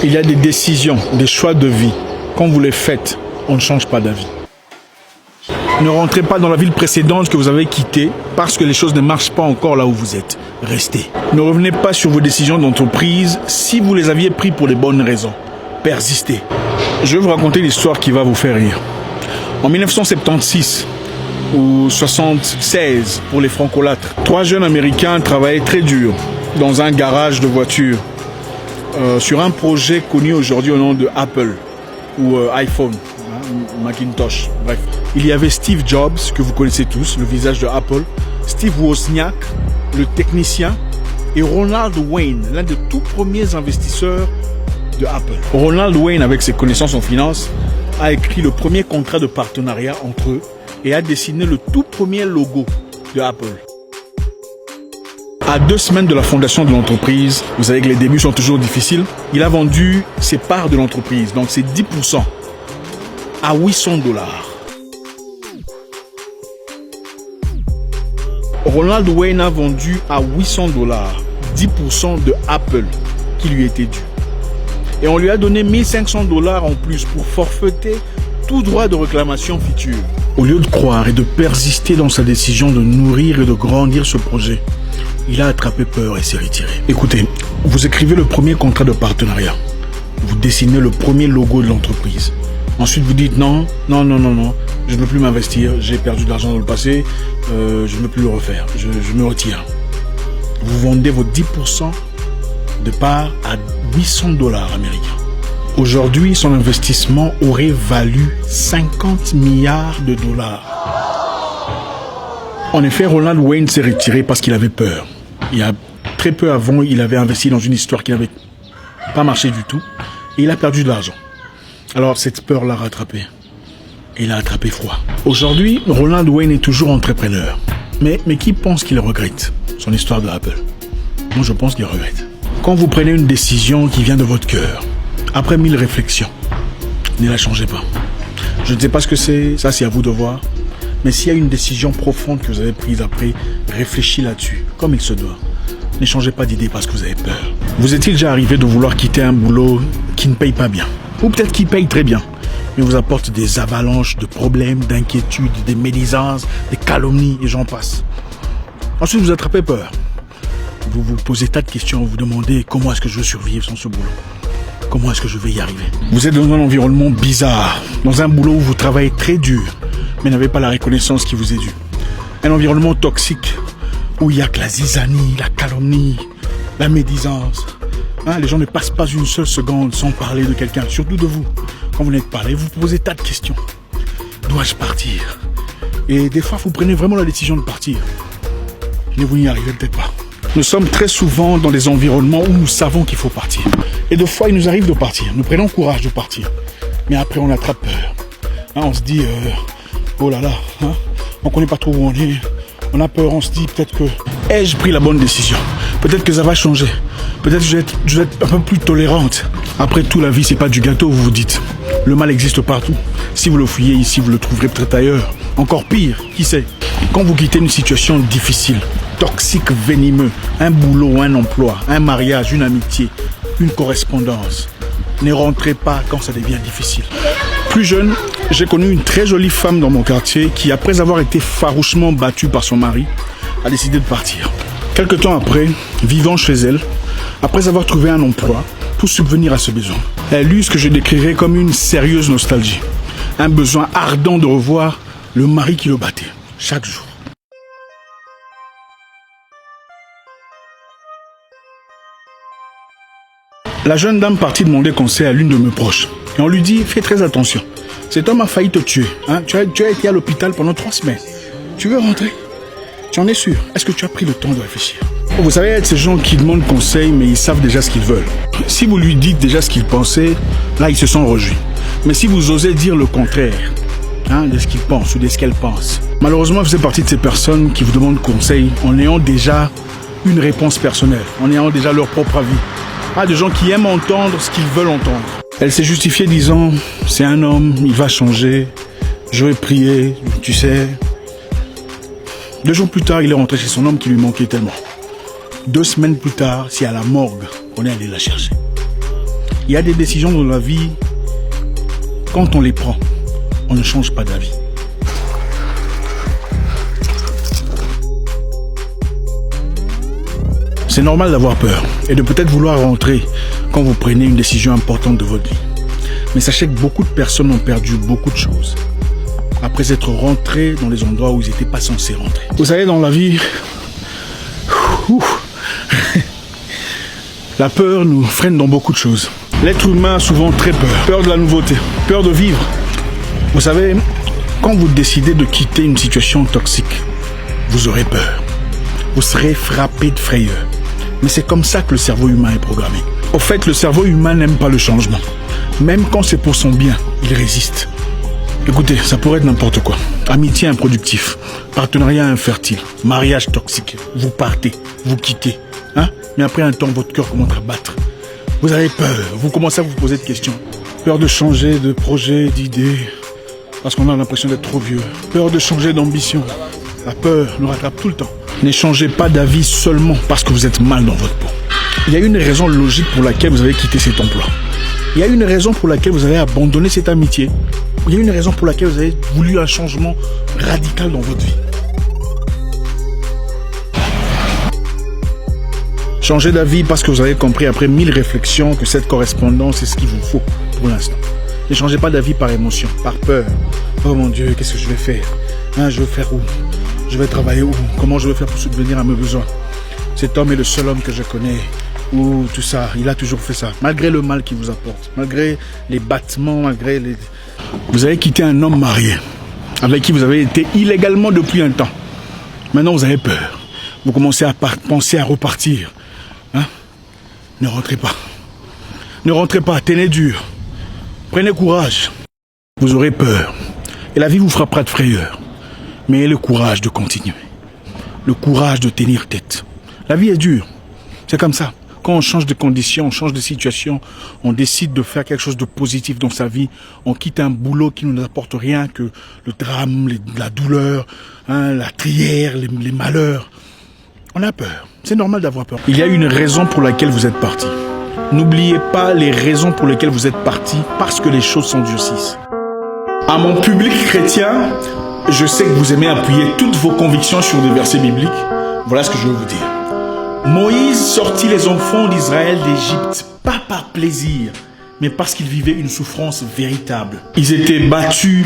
Il y a des décisions, des choix de vie. Quand vous les faites, on ne change pas d'avis. Ne rentrez pas dans la ville précédente que vous avez quittée parce que les choses ne marchent pas encore là où vous êtes. Restez. Ne revenez pas sur vos décisions d'entreprise si vous les aviez prises pour les bonnes raisons. Persistez. Je vais vous raconter l'histoire qui va vous faire rire. En 1976 ou 76 pour les francolâtres, 3 jeunes Américains travaillaient très dur dans un garage de voitures sur un projet connu aujourd'hui au nom de Apple ou iPhone, Macintosh, bref. Il y avait Steve Jobs, que vous connaissez tous, le visage de Apple, Steve Wozniak, le technicien, et Ronald Wayne, l'un des tout premiers investisseurs de Apple. Ronald Wayne, avec ses connaissances en finance, a écrit le premier contrat de partenariat entre eux et a dessiné le tout premier logo de Apple. À 2 semaines de la fondation de l'entreprise, vous savez que les débuts sont toujours difficiles, il a vendu ses parts de l'entreprise, donc c'est 10%, à $800. Ronald Wayne a vendu à $800 10% de Apple qui lui était dû. Et on lui a donné $1 500 en plus pour forfaiter tout droit de réclamation futur. Au lieu de croire et de persister dans sa décision de nourrir et de grandir ce projet, il a attrapé peur et s'est retiré. Écoutez, vous écrivez le premier contrat de partenariat. Vous dessinez le premier logo de l'entreprise. Ensuite, vous dites non, je ne veux plus m'investir, j'ai perdu de l'argent dans le passé, je ne veux plus le refaire, je me retire. Vous vendez vos 10% de part à $800 américains. Aujourd'hui, son investissement aurait valu 50 milliards de dollars. En effet, Ronald Wayne s'est retiré parce qu'il avait peur. Il y a très peu avant, il avait investi dans une histoire qui n'avait pas marché du tout et il a perdu de l'argent. Alors cette peur l'a rattrapé. Et il a attrapé froid. Aujourd'hui, Ronald Wayne est toujours entrepreneur. Mais qui pense qu'il regrette son histoire de Apple? Moi, je pense qu'il regrette. Quand vous prenez une décision qui vient de votre cœur, après 1000 réflexions, ne la changez pas. Je ne sais pas ce que c'est, ça c'est à vous de voir. Mais s'il y a une décision profonde que vous avez prise après, réfléchissez là-dessus, comme il se doit. Ne changez pas d'idée parce que vous avez peur. Vous est-il déjà arrivé de vouloir quitter un boulot qui ne paye pas bien? Ou peut-être qui paye très bien, mais vous apporte des avalanches de problèmes, d'inquiétudes, des médisances, des calomnies et j'en passe. Ensuite, vous attrapez peur. Vous vous posez tas de questions, vous vous demandez comment est-ce que je veux survivre sans ce boulot? Comment est-ce que je vais y arriver? Vous êtes dans un environnement bizarre, dans un boulot où vous travaillez très dur, mais n'avez pas la reconnaissance qui vous est due. Un environnement toxique, où il n'y a que la zizanie, la calomnie, la médisance. Les gens ne passent pas une seule seconde sans parler de quelqu'un, surtout de vous. Quand vous n'êtes pas là, vous vous posez tas de questions. Dois-je partir? Et des fois, vous prenez vraiment la décision de partir. Mais vous n'y arrivez peut-être pas. Nous sommes très souvent dans des environnements où nous savons qu'il faut partir. Et des fois, il nous arrive de partir. Nous prenons courage de partir. Mais après, on attrape peur. On se dit, oh là là, on ne connaît pas trop où on est. On a peur, on se dit peut-être que ai-je pris la bonne décision? Peut-être que ça va changer. Peut-être que je vais être un peu plus tolérante. Après tout, la vie, c'est pas du gâteau, vous vous dites. Le mal existe partout. Si vous le fouillez ici, vous le trouverez peut-être ailleurs. Encore pire, qui sait? Quand vous quittez une situation difficile, toxique, venimeux, un boulot, un emploi, un mariage, une amitié, une correspondance, ne rentrez pas quand ça devient difficile. Plus jeune, j'ai connu une très jolie femme dans mon quartier qui, après avoir été farouchement battue par son mari, a décidé de partir. Quelque temps après, vivant chez elle, après avoir trouvé un emploi pour subvenir à ce besoin, elle eut ce que je décrirais comme une sérieuse nostalgie. Un besoin ardent de revoir le mari qui le battait, chaque jour. La jeune dame partit demander conseil à l'une de mes proches. Et on lui dit, fais très attention. Cet homme a failli te tuer. Tu as été à l'hôpital pendant 3 semaines. Tu veux rentrer? Tu en es sûr? Est-ce que tu as pris le temps de réfléchir? Vous savez, il y a ces gens qui demandent conseil, mais ils savent déjà ce qu'ils veulent. Si vous lui dites déjà ce qu'il pensait, là, il se sent réjoui. Mais si vous osez dire le contraire, de ce qu'il pense ou de ce qu'elle pense, malheureusement, vous faites partie de ces personnes qui vous demandent conseil en ayant déjà une réponse personnelle, en ayant déjà leur propre avis. Des gens qui aiment entendre ce qu'ils veulent entendre. Elle s'est justifiée disant, c'est un homme, il va changer, je vais prier, tu sais. 2 jours plus tard, il est rentré chez son homme qui lui manquait tellement. 2 semaines plus tard, c'est à la morgue qu'on est allé la chercher. Il y a des décisions dans la vie, quand on les prend, on ne change pas d'avis. C'est normal d'avoir peur et de peut-être vouloir rentrer quand vous prenez une décision importante de votre vie. Mais sachez que beaucoup de personnes ont perdu beaucoup de choses après être rentrés dans les endroits où ils n'étaient pas censés rentrer. Vous savez, dans la vie, la peur nous freine dans beaucoup de choses. L'être humain a souvent très peur. Peur de la nouveauté, peur de vivre. Vous savez, quand vous décidez de quitter une situation toxique, vous aurez peur. Vous serez frappé de frayeur. Mais c'est comme ça que le cerveau humain est programmé. Au fait, le cerveau humain n'aime pas le changement. Même quand c'est pour son bien, il résiste. Écoutez, ça pourrait être n'importe quoi. Amitié improductif, partenariat infertile, mariage toxique. Vous partez, vous quittez. Mais après un temps, votre cœur commence à battre. Vous avez peur, vous commencez à vous poser des questions. Peur de changer de projet, d'idée, parce qu'on a l'impression d'être trop vieux. Peur de changer d'ambition. La peur nous rattrape tout le temps. N'échangez pas d'avis seulement parce que vous êtes mal dans votre peau. Il y a une raison logique pour laquelle vous avez quitté cet emploi. Il y a une raison pour laquelle vous avez abandonné cette amitié. Il y a une raison pour laquelle vous avez voulu un changement radical dans votre vie. Changez d'avis parce que vous avez compris après 1000 réflexions que cette correspondance est ce qu'il vous faut pour l'instant. Ne changez pas d'avis par émotion, par peur. Oh mon Dieu, qu'est-ce que je vais faire? Je vais faire où? Je vais travailler où? Comment je vais faire pour subvenir à mes besoins? Cet homme est le seul homme que je connais. Ou tout ça, il a toujours fait ça. Malgré le mal qu'il vous apporte, malgré les battements, malgré les... Vous avez quitté un homme marié, avec qui vous avez été illégalement depuis un temps. Maintenant, vous avez peur. Vous commencez à penser à repartir. Ne rentrez pas. Ne rentrez pas, tenez dur. Prenez courage. Vous aurez peur. Et la vie vous frappera de frayeur. Mais ayez le courage de continuer. Le courage de tenir tête. La vie est dure. C'est comme ça. Quand on change de conditions, on change de situation, on décide de faire quelque chose de positif dans sa vie, on quitte un boulot qui ne nous apporte rien que le drame, la douleur, la trière, les malheurs. On a peur. C'est normal d'avoir peur. Il y a une raison pour laquelle vous êtes parti. N'oubliez pas les raisons pour lesquelles vous êtes parti parce que les choses s'endurcissent. À mon public chrétien, je sais que vous aimez appuyer toutes vos convictions sur des versets bibliques. Voilà ce que je veux vous dire. Moïse sortit les enfants d'Israël d'Égypte, pas par plaisir, mais parce qu'ils vivaient une souffrance véritable. Ils étaient battus,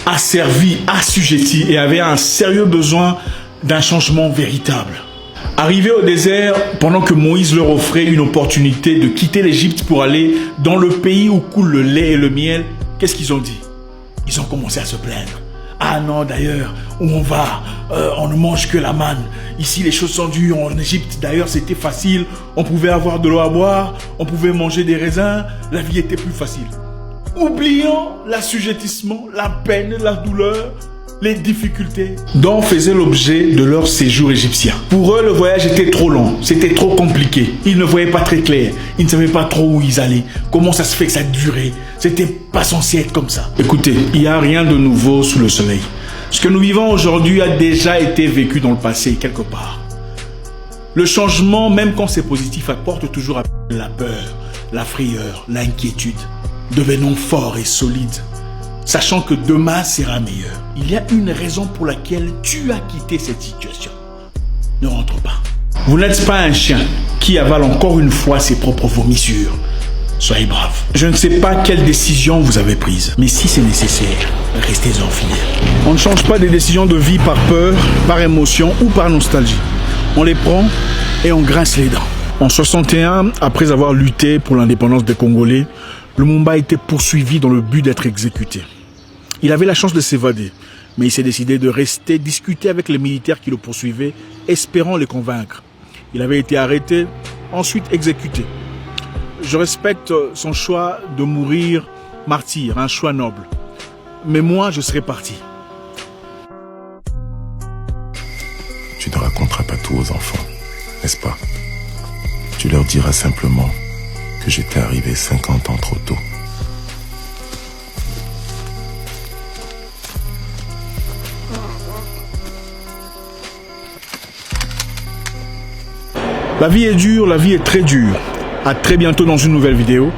asservis, assujettis et avaient un sérieux besoin d'un changement véritable. Arrivés au désert, pendant que Moïse leur offrait une opportunité de quitter l'Égypte pour aller dans le pays où coule le lait et le miel, qu'est-ce qu'ils ont dit? Ils ont commencé à se plaindre. Ah non, d'ailleurs, où on va, on ne mange que la manne. Ici, les choses sont dures. En Égypte, d'ailleurs, c'était facile. On pouvait avoir de l'eau à boire, on pouvait manger des raisins. La vie était plus facile. Oubliant l'assujettissement, la peine, la douleur, les difficultés dont faisaient l'objet de leur séjour égyptien. Pour eux, le voyage était trop long, c'était trop compliqué. Ils ne voyaient pas très clair, ils ne savaient pas trop où ils allaient, comment ça se fait que ça durait. C'était pas censé être comme ça. Écoutez, il n'y a rien de nouveau sous le soleil. Ce que nous vivons aujourd'hui a déjà été vécu dans le passé quelque part. Le changement, même quand c'est positif, apporte toujours la peur, la frayeur, l'inquiétude. Devenons forts et solides, sachant que demain sera meilleur. Il y a une raison pour laquelle tu as quitté cette situation. Ne rentre pas. Vous n'êtes pas un chien qui avale encore une fois ses propres vomissures. Soyez brave. Je ne sais pas quelle décision vous avez prise, mais si c'est nécessaire, restez-en fidèles. On ne change pas des décisions de vie par peur, par émotion ou par nostalgie. On les prend et on grince les dents. En 61, après avoir lutté pour l'indépendance des Congolais, Lumumba a été poursuivi dans le but d'être exécuté. Il avait la chance de s'évader, mais il s'est décidé de rester discuter avec les militaires qui le poursuivaient, espérant les convaincre. Il avait été arrêté, ensuite exécuté. Je respecte son choix de mourir martyr, un choix noble. Mais moi, je serais parti. Tu ne raconteras pas tout aux enfants, n'est-ce pas? Tu leur diras simplement que j'étais arrivé 50 ans trop tôt. La vie est dure, la vie est très dure. À très bientôt dans une nouvelle vidéo.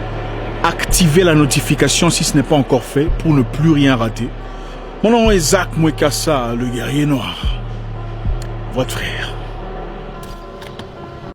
activez la notification si ce n'est pas encore fait pour ne plus rien rater. Mon nom est Zach Mwekassa, le guerrier noir. Votre frère.